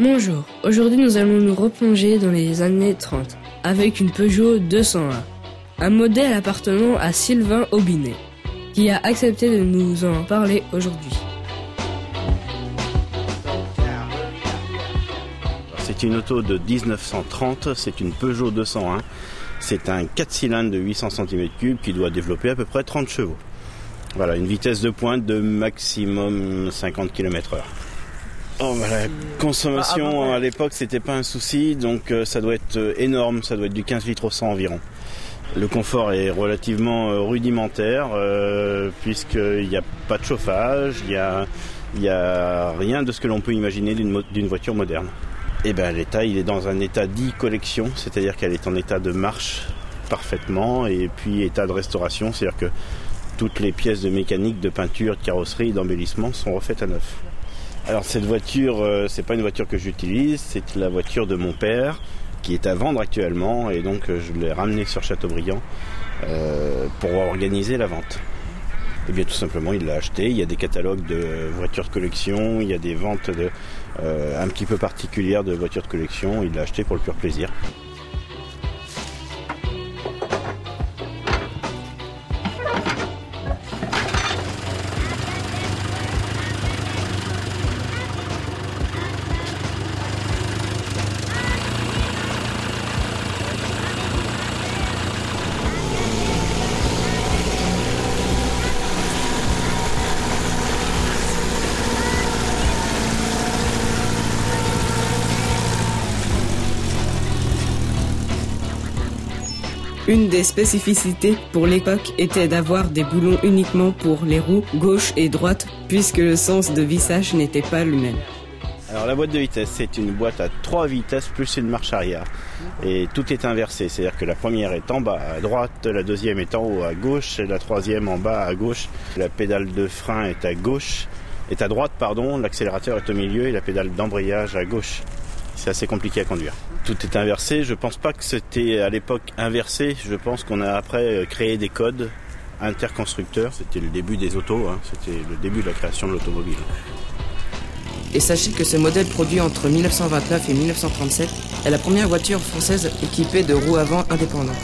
Bonjour, aujourd'hui nous allons nous replonger dans les années 30 avec une Peugeot 201, un modèle appartenant à Sylvain Aubinet, qui a accepté de nous en parler aujourd'hui. C'est une auto de 1930, c'est une Peugeot 201. C'est un 4 cylindres de 800 cm3 qui doit développer à peu près 30 chevaux. Voilà, une vitesse de pointe de maximum 50 km/h. La consommation à l'époque c'était pas un souci, donc ça doit être énorme, ça doit être du 15 litres au 100 environ. Le confort est relativement rudimentaire puisqu'il n'y a pas de chauffage, il y a rien de ce que l'on peut imaginer d'une voiture moderne. Et l'état, il est dans un état dit collection, c'est-à-dire qu'elle est en état de marche parfaitement, et puis état de restauration, c'est-à-dire que toutes les pièces de mécanique, de peinture, de carrosserie et d'embellissement sont refaites à neuf. Alors cette voiture, c'est pas une voiture que j'utilise, c'est la voiture de mon père qui est à vendre actuellement, et donc je l'ai ramenée sur Châteaubriand pour organiser la vente. Et bien tout simplement il l'a acheté, il y a des catalogues de voitures de collection, il y a des ventes un petit peu particulières de voitures de collection, il l'a acheté pour le pur plaisir. Une des spécificités pour l'époque était d'avoir des boulons uniquement pour les roues gauche et droite, puisque le sens de vissage n'était pas le même. Alors la boîte de vitesse, c'est une boîte à 3 vitesses plus une marche arrière. Et tout est inversé, c'est-à-dire que la première est en bas à droite, la deuxième est en haut à gauche, et la troisième en bas à gauche. La pédale de frein est à droite, l'accélérateur est au milieu et la pédale d'embrayage à gauche. C'est assez compliqué à conduire. Tout est inversé, je pense pas que c'était à l'époque inversé, je pense qu'on a après créé des codes interconstructeurs. C'était le début des autos, c'était le début de la création de l'automobile. Et sachez que ce modèle produit entre 1929 et 1937 est la première voiture française équipée de roues avant indépendantes.